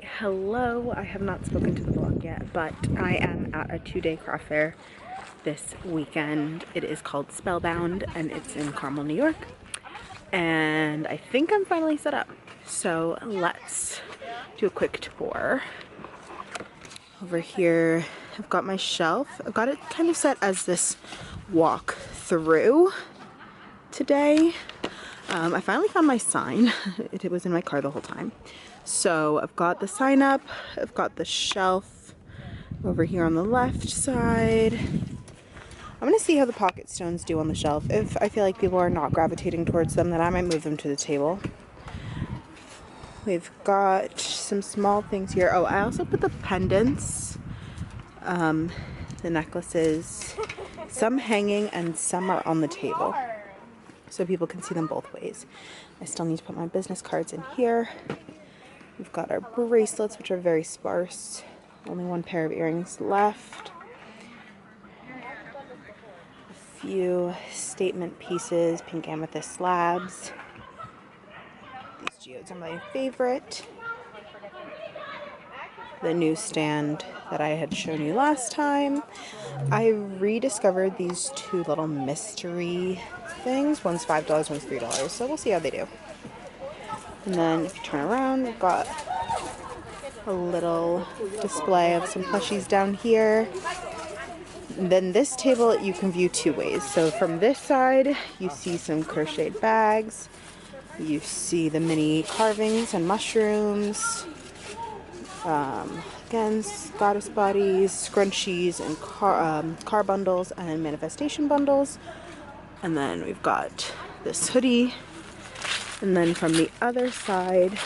Hello, I have not spoken to the vlog yet, but I am at a 2-day craft fair this weekend. It is called Spellbound and it's in Carmel, New York. And I think I'm finally set up. So let's do a quick tour. Over here, I've got my shelf. I've got it kind of set as this walk through today. I finally found my sign. It was in my car the whole time. So I've got the sign up, I've got the shelf over here on the left side. I'm gonna see how the pocket stones do on the shelf. If I feel like people are not gravitating towards them, then I might move them to the table. We've got some small things here. Oh, I also put the pendants, the necklaces, some hanging and some are on the table, so people can see them both ways. I still need to put my business cards in here. We've got our bracelets, which are very sparse. Only one pair of earrings left. A few statement pieces, pink amethyst slabs. These geodes are my favorite. The newsstand that I had shown you last time. I rediscovered these two little mystery things. One's $5, one's $3, so we'll see how they do. And then if you turn around, we've got a little display of some plushies down here. And then this table you can view two ways. So from this side, you see some crocheted bags. You see the mini carvings and mushrooms. Again, goddess bodies, scrunchies, and car bundles and manifestation bundles. And then we've got this hoodie. And then from the other side,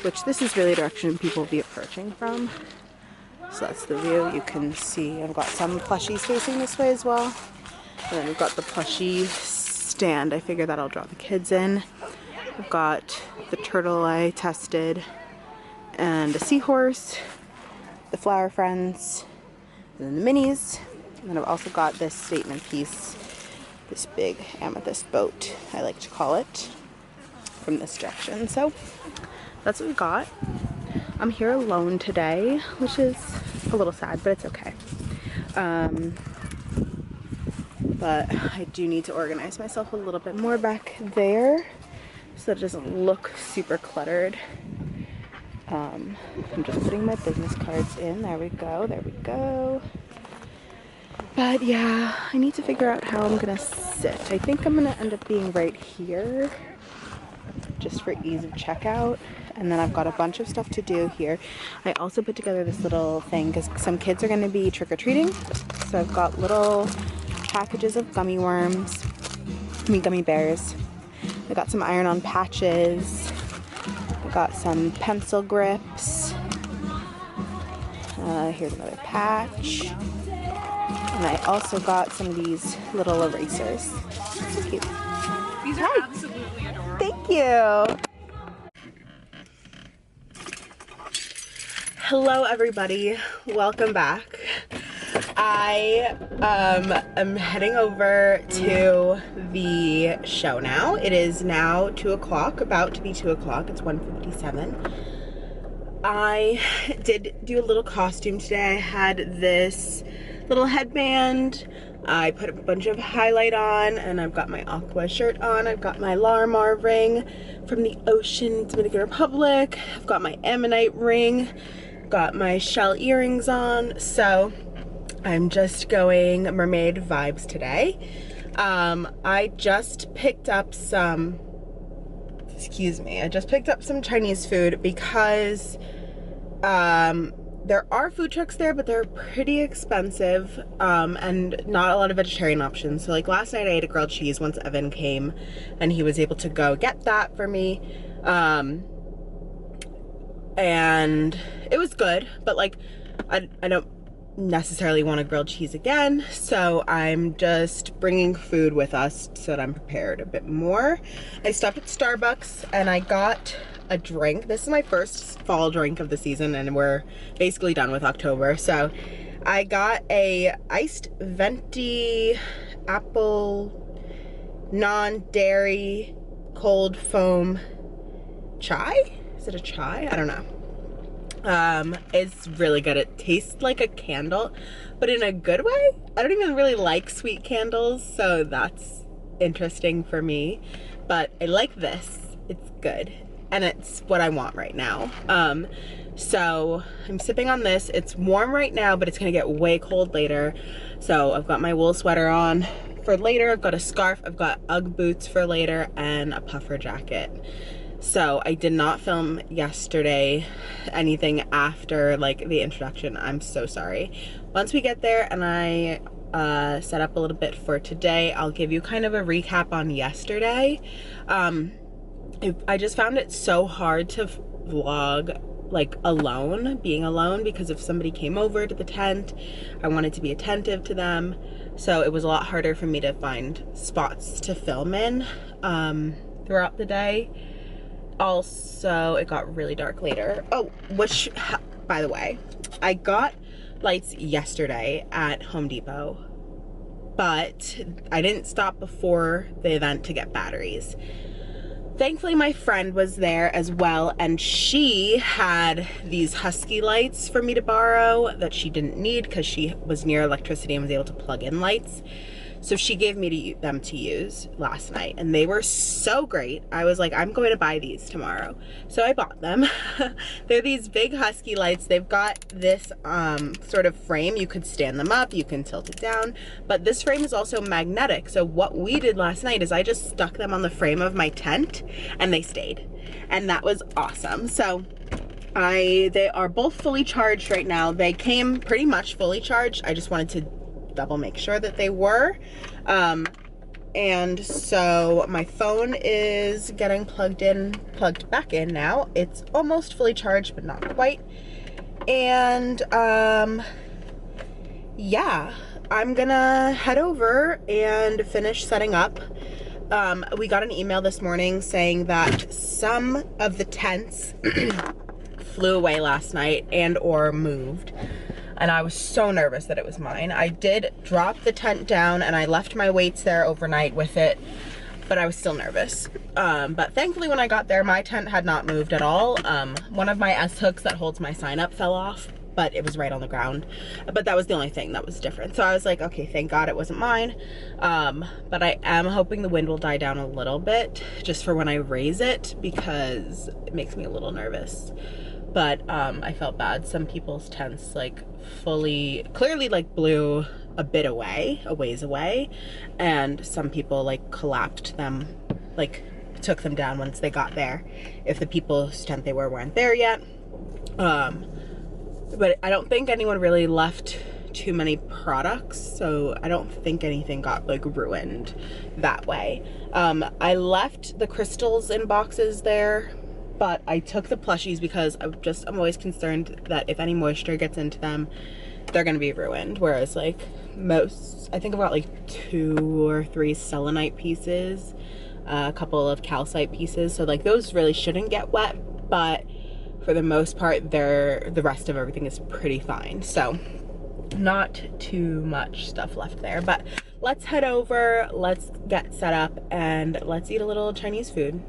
which this is really the direction people will be approaching from. So that's the view. You can see I've got some plushies facing this way as well. And then we've got the plushie stand. I figure that'll draw the kids in. We've got the turtle I tested and a seahorse, the flower friends, and then the minis. And then I've also got this statement piece, this big amethyst boat, I like to call it, from this direction. So that's what we got. I'm here alone today, which is a little sad, but it's okay. But I do need to organize myself a little bit more back there so that it doesn't look super cluttered. I'm just putting my business cards in. There we go, there we go. But yeah, I need to figure out how I'm gonna sit. I think I'm gonna end up being right here, just for ease of checkout. And then I've got a bunch of stuff to do here. I also put together this little thing because some kids are going to be trick-or-treating. So I've got little packages of gummy bears. I got some iron-on patches. I got some pencil grips. Here's another patch. And I also got some of these little erasers. So cute. These are absolutely adorable. Thank you. Hello everybody, welcome back. I am heading over to the show now. It is now 2 o'clock, about to be 2 o'clock. It's 1:57. I did do a little costume today. I had this little headband. I put a bunch of highlight on, and I've got my aqua shirt on. I've got my Larimar ring from the ocean, Dominican Republic. I've got my ammonite ring. Got my shell earrings on. So I'm just going mermaid vibes today. I just picked up some, I just picked up some Chinese food because there are food trucks there, but they're pretty expensive, and not a lot of vegetarian options. So like last night I ate a grilled cheese once Evan came and he was able to go get that for me. And it was good, but like I don't necessarily want a grilled cheese again, so I'm just bringing food with us so that I'm prepared a bit more. I stopped at Starbucks and I got a drink. This is my first fall drink of the season and we're basically done with October. So I got a iced venti apple non-dairy cold foam chai. Is it a chai? I don't know. It's really good. It tastes like a candle, but in a good way. I don't even really like sweet candles, so that's interesting for me. But I like this. It's good. And it's what I want right now. So I'm sipping on this. It's warm right now, but it's gonna get way cold later. So I've got my wool sweater on for later. I've got a scarf, I've got Ugg boots for later, and a puffer jacket. So I did not film yesterday anything after like the introduction. I'm so sorry. Once we get there and I set up a little bit for today, I'll give you kind of a recap on yesterday. I just found it so hard to vlog like alone, being alone, because if somebody came over to the tent, I wanted to be attentive to them. So it was a lot harder for me to find spots to film in throughout the day. Also, it got really dark later. Oh, which, by the way, I got lights yesterday at Home Depot, but I didn't stop before the event to get batteries. Thankfully, my friend was there as well, and she had these Husky lights for me to borrow that she didn't need because she was near electricity and was able to plug in lights. So she gave me them to use last night, and they were so great. I was like, I'm going to buy these tomorrow. So I bought them. They're these big Husky lights. They've got this sort of frame. You could stand them up, you can tilt it down, but this frame is also magnetic. So what we did last night is I just stuck them on the frame of my tent and they stayed. And that was awesome. So they are both fully charged right now. They came pretty much fully charged. I just wanted to double make sure that they were. And so my phone is getting plugged back in now. It's almost fully charged, but not quite. And yeah, I'm gonna head over and finish setting up. We got an email this morning saying that some of the tents flew away last night and or moved. And I was so nervous that it was mine. I did drop the tent down and I left my weights there overnight with it, but I was still nervous. But thankfully when I got there, my tent had not moved at all. One of my S-hooks that holds my sign up fell off, but it was right on the ground. But that was the only thing that was different. So I was like, okay, thank God it wasn't mine. But I am hoping the wind will die down a little bit just for when I raise it, because it makes me a little nervous. But I felt bad. Some people's tents like clearly like blew a ways away, and some people like collapsed them, like took them down once they got there, if the people's tent they weren't there yet. But I don't think anyone really left too many products, so I don't think anything got like ruined that way. I left the crystals in boxes there, but I took the plushies because I'm always concerned that if any moisture gets into them, they're gonna be ruined. Whereas like I think I've got like 2 or 3 selenite pieces, a couple of calcite pieces. So like those really shouldn't get wet, but for the most part, the rest of everything is pretty fine. So not too much stuff left there, but let's head over, let's get set up, and let's eat a little Chinese food.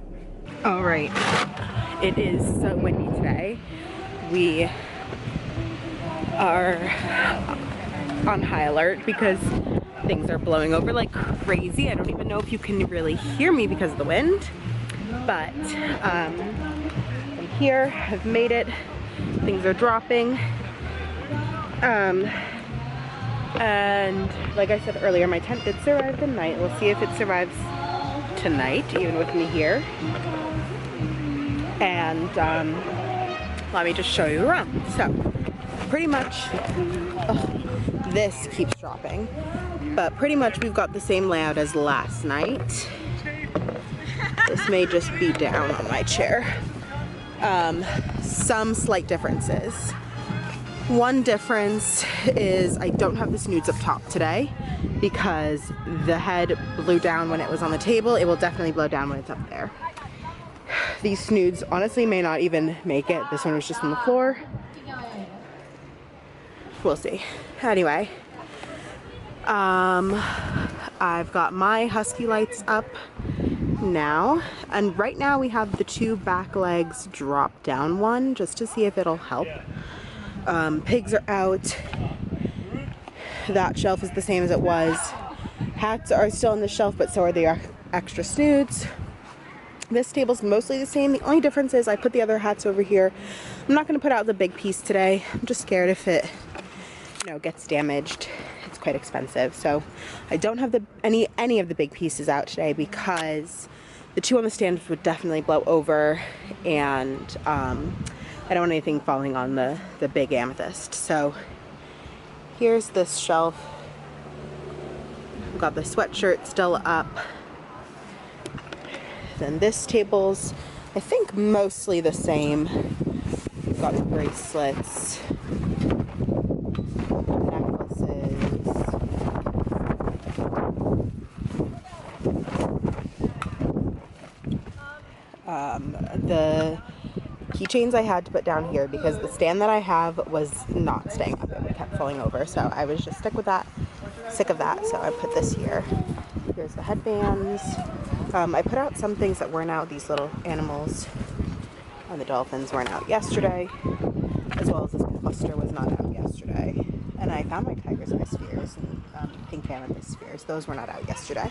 All right, it is so windy today. We are on high alert because things are blowing over like crazy. I don't even know if you can really hear me because of the wind, but I'm here, I've made it, things are dropping. And like I said earlier, my tent did survive the night. We'll see if it survives tonight, even with me here. And let me just show you around. So pretty much, this keeps dropping, but pretty much we've got the same layout as last night. This may just be down on my chair. Some slight differences. One difference is I don't have the snoods up top today because the head blew down when it was on the table. It will definitely blow down when it's up there. These snoods honestly may not even make it. This one was just on the floor. We'll see. Anyway, I've got my Husky lights up now, and right now we have the 2 back legs drop down one just to see if it'll help. Pigs are out. That shelf is the same as it was. Hats are still on the shelf, but so are the extra snoods. This table's mostly the same. The only difference is I put the other hats over here. I'm not going to put out the big piece today. I'm just scared if it, you know, gets damaged. It's quite expensive. So I don't have any of the big pieces out today because the 2 on the stand would definitely blow over, and I don't want anything falling on the big amethyst. So here's this shelf. We've got the sweatshirt still up. Then this table's, I think, mostly the same. We've got the bracelets, necklaces. The keychains I had to put down here because the stand that I have was not staying up. It kept falling over, so I was just sick of that, so I put this here. Here's the headbands. I put out some things that weren't out. These little animals on the dolphins weren't out yesterday, as well as this cluster was not out yesterday. And I found my tiger's eye spheres and pink amethyst spheres. Those were not out yesterday.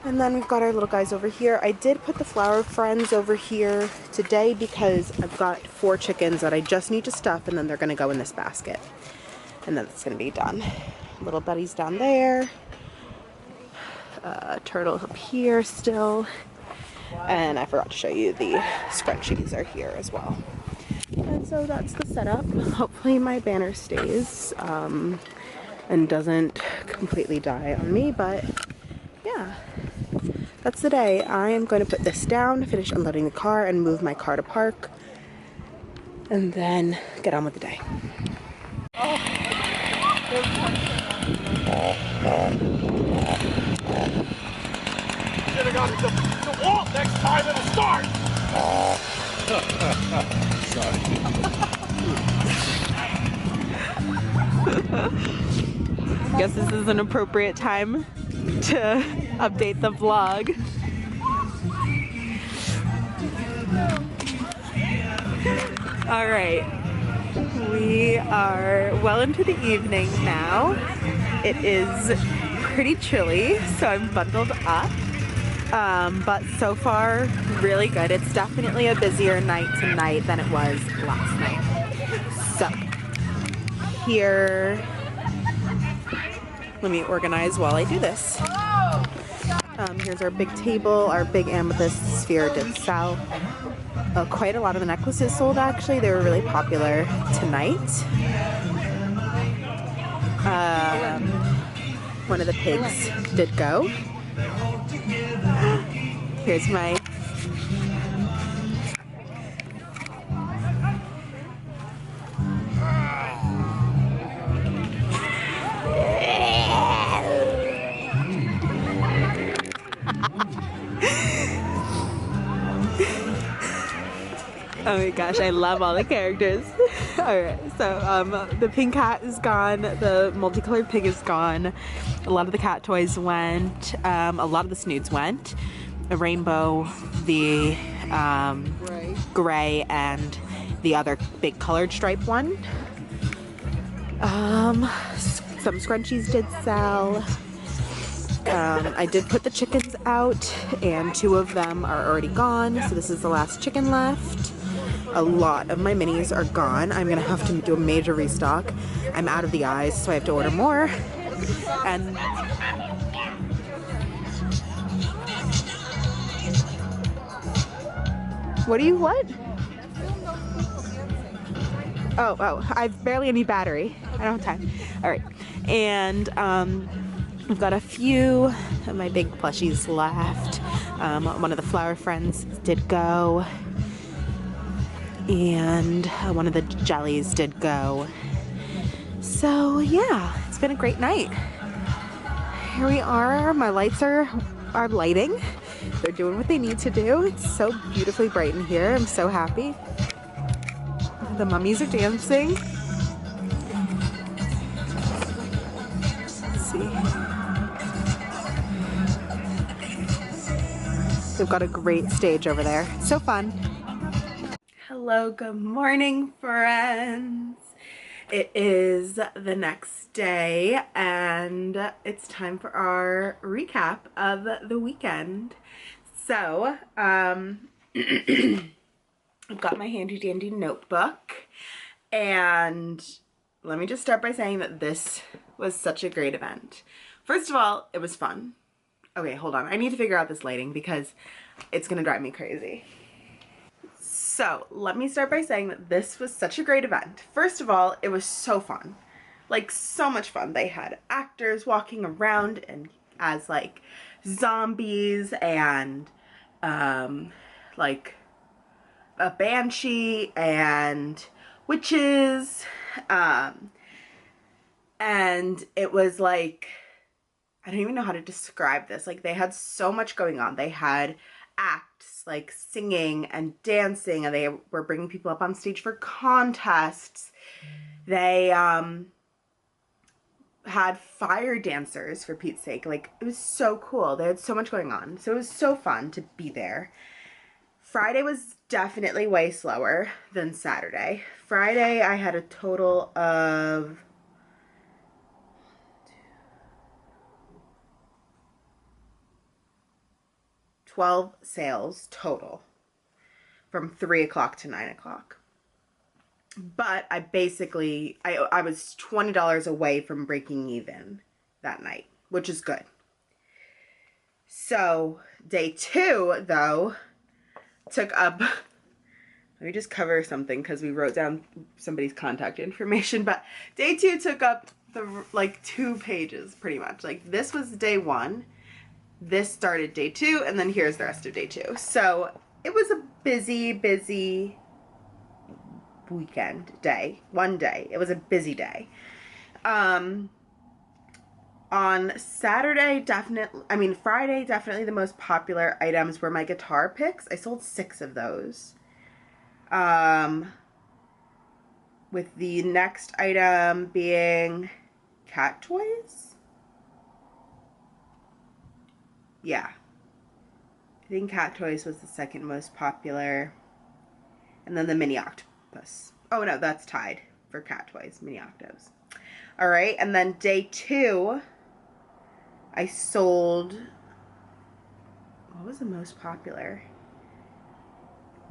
And then we've got our little guys over here. I did put the flower friends over here today because I've got 4 chickens that I just need to stuff, and then they're going to go in this basket. And then it's going to be done. Little buddies down there. Turtle up here still. And I forgot to show you the scrunchies are here as well. And so that's the setup. Hopefully my banner stays and doesn't completely die on me, but yeah, that's the day. I am going to put this down, finish unloading the car, and move my car to park, and then get on with the day. Should have gone to the wall next time, it'll start! Guess this is an appropriate time to update the vlog. Alright, we are well into the evening now. It is pretty chilly, so I'm bundled up. But so far, really good. It's definitely a busier night tonight than it was last night. So, here, let me organize while I do this. Here's our big table. Our big amethyst sphere did sell. Quite a lot of the necklaces sold, actually. They were really popular tonight. One of the pigs did go. Here's my oh my gosh, I love all the characters. Alright, so the pink cat is gone, the multicolored pig is gone, a lot of the cat toys went, a lot of the snoods went, a rainbow, the gray, and the other big colored stripe one. Some scrunchies did sell. I did put the chickens out, and 2 of them are already gone, so this is the last chicken left. A lot of my minis are gone. I'm gonna have to do a major restock. I'm out of the eyes, so I have to order more. And what? Oh, I've barely any battery. I don't have time. All right, and I've got a few of my big plushies left. One of the flower friends did go, and one of the jellies did go. So yeah, it's been a great night. Here we are. My lights are lighting. They're doing what they need to do. It's so beautifully bright in here. I'm so happy. The mummies are dancing. Let's see. They've got a great stage over there. So fun. Hello, good morning, friends. It is the next day and it's time for our recap of the weekend. So, I've got my handy dandy notebook, and let me just start by saying that this was such a great event. First of all, it was fun. Okay, hold on. I need to figure out this lighting because it's gonna drive me crazy. So let me start by saying that this was such a great event. First of all, it was so fun. Like, so much fun. They had actors walking around and as like zombies and like a banshee and witches. And it was like, I don't even know how to describe this. Like, they had so much going on. They had acts like singing and dancing, and they were bringing people up on stage for contests. They had fire dancers, for Pete's sake. Like, it was so cool. They had so much going on. So it was so fun to be there. Friday was definitely way slower than Saturday. Friday, I had a total of 12 sales total from 3 o'clock to 9 o'clock. But I basically, I was $20 away from breaking even that night, which is good. So day 2, though, took up, let me just cover something because we wrote down somebody's contact information, but day 2 took up like 2 pages pretty much. Like, this was day 1. This started day 2, and then here's the rest of day 2. So it was a busy weekend day. One day. It was a busy day. On Saturday, Friday, definitely the most popular items were my guitar picks. I sold 6 of those. With the next item being cat toys. Yeah. I think cat toys was the second most popular. And then the mini octopus. Oh no, that's tied for cat toys, mini octos. All right, and then day 2, I sold, what was the most popular?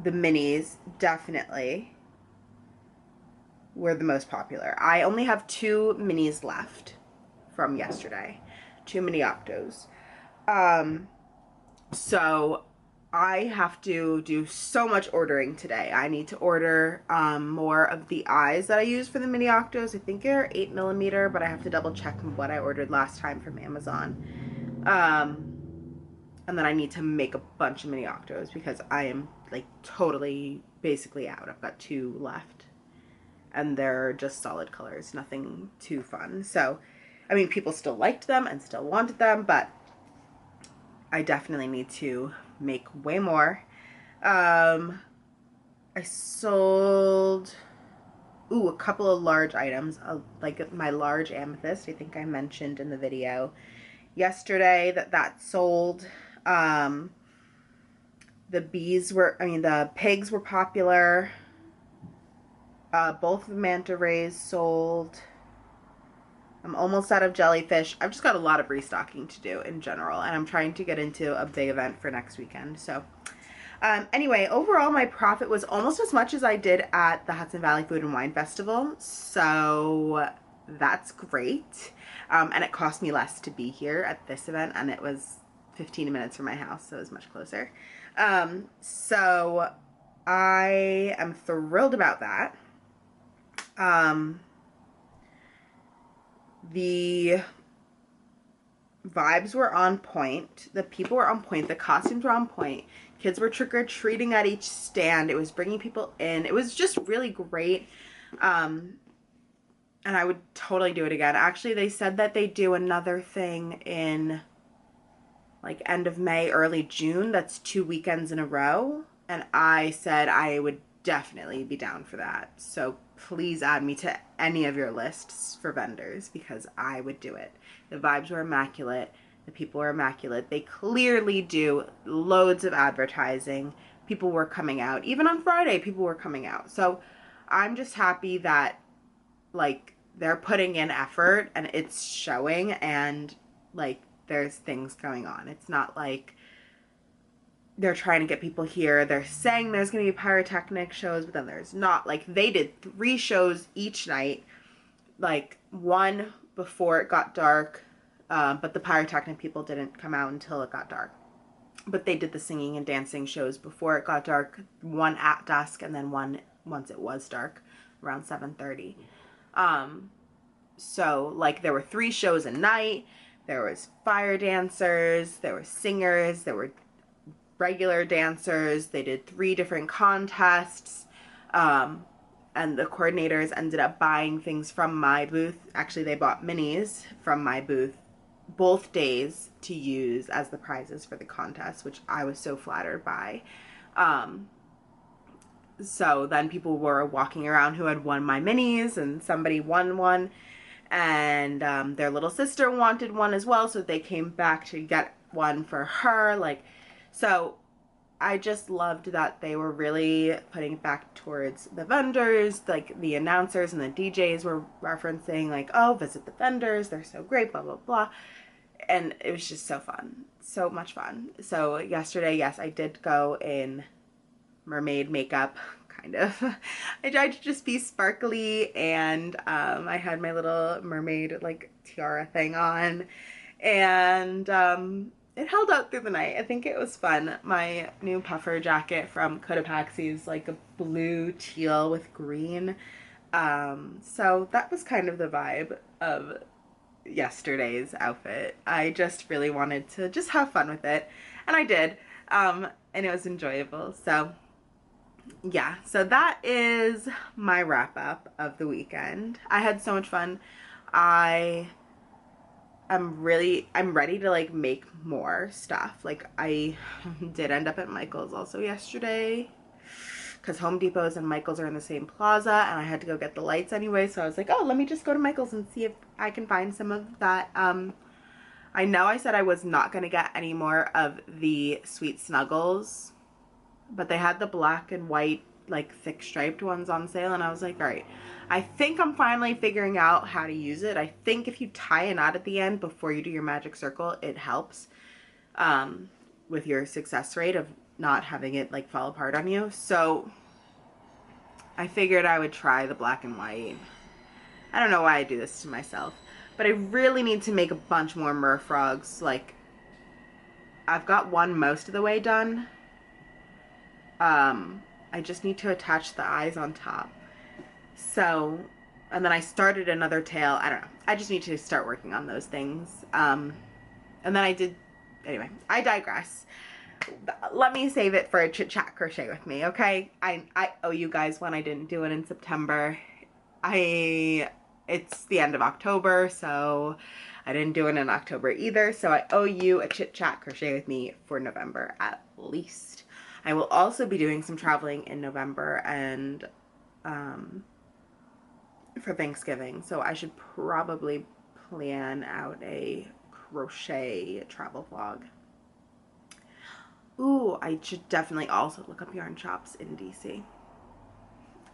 The minis, definitely, were the most popular. I only have 2 minis left from yesterday. 2 mini octos. So I have to do so much ordering today. I need to order more of the eyes that I use for the mini octos. I think they're 8mm, but I have to double check what I ordered last time from Amazon. And then I need to make a bunch of mini octos because I am like totally basically out. I've got 2 left and they're just solid colors, nothing too fun. So, I mean, people still liked them and still wanted them, but I definitely need to make way more. I sold a couple of large items, like my large amethyst. I think I mentioned in the video yesterday that sold. The pigs were popular. Both of the manta rays sold. I'm almost out of jellyfish. I've just got a lot of restocking to do in general, and I'm trying to get into a big event for next weekend. So anyway, overall my profit was almost as much as I did at the Hudson Valley Food and Wine Festival. So that's great. And it cost me less to be here at this event, and it was 15 minutes from my house, so it was much closer. So I am thrilled about that. The vibes were on point. The people were on point. The costumes were on point. Kids were trick-or-treating at each stand. It was bringing people in. It was just really great. And I would totally do it again. Actually, they said that they do another thing in like end of May, early June. That's 2 weekends in a row. And I said I would definitely be down for that. So please add me to any of your lists for vendors because I would do it. The vibes were immaculate. The people were immaculate. They clearly do loads of advertising. People were coming out. Even on Friday, people were coming out. So I'm just happy that, like, they're putting in effort and it's showing, and, like, there's things going on. It's not like they're trying to get people here. They're saying there's going to be pyrotechnic shows, but then there's not. Like, they did 3 shows each night. Like, one before it got dark, but the pyrotechnic people didn't come out until it got dark. But they did the singing and dancing shows before it got dark, one at dusk, and then one once it was dark, around 7:30. So, like, there were 3 shows a night. There was fire dancers, there were singers, there were regular dancers. They did 3 different contests. And the coordinators ended up buying things from my booth. Actually, they bought minis from my booth both days to use as the prizes for the contest, which I was so flattered by. So then people were walking around who had won my minis, and somebody won one, and their little sister wanted one as well, so they came back to get one for her. Like, so I just loved that they were really putting it back towards the vendors. Like, the announcers and the DJs were referencing, like, oh, visit the vendors, they're so great, blah, blah, blah. And it was just so fun. So much fun. So yesterday, yes, I did go in mermaid makeup, kind of. I tried to just be sparkly, and I had my little mermaid, like, tiara thing on. And it held out through the night. I think it was fun. My new puffer jacket from Cotopaxi is like a blue teal with green. So that was kind of the vibe of yesterday's outfit. I just really wanted to just have fun with it, and I did. And it was enjoyable. So yeah, so that is my wrap up of the weekend. I had so much fun. I'm ready to, like, make more stuff. Like, I did end up at Michael's also yesterday, because Home Depot's and Michael's are in the same plaza, and I had to go get the lights anyway, so I was like, oh, let me just go to Michael's and see if I can find some of that. I know I said I was not going to get any more of the Sweet Snuggles, but they had the black and white, like, thick striped ones on sale, and I was like, all right, I think I'm finally figuring out how to use it. I think if you tie a knot at the end before you do your magic circle, it helps with your success rate of not having it, like, fall apart on you. So I figured I would try the black and white. I don't know why I do this to myself, but I really need to make a bunch more merfrogs. Like, I've got one most of the way done. I just need to attach the eyes on top. So, and then I started another tail. I don't know. I just need to start working on those things. And then I did, anyway, I digress. Let me save it for a chit chat crochet with me, okay? I owe you guys one. I didn't do it in September. It's the end of October, so I didn't do it in October either. So I owe you a chit chat crochet with me for November at least. I will also be doing some traveling in November and for Thanksgiving, so I should probably plan out a crochet travel vlog. Ooh, I should definitely also look up yarn shops in DC.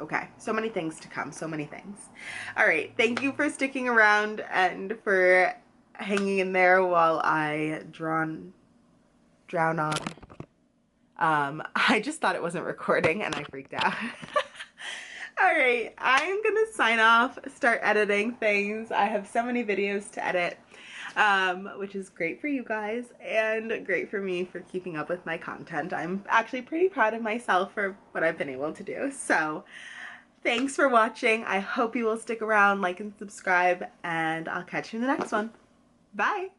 Okay, so many things to come, so many things. All right, thank you for sticking around and for hanging in there while I drown on. I just thought it wasn't recording and I freaked out. All right, I'm gonna sign off, start editing things. I have so many videos to edit, which is great for you guys and great for me for keeping up with my content. I'm actually pretty proud of myself for what I've been able to do. So thanks for watching. I hope you will stick around, like and subscribe, and I'll catch you in the next one. Bye.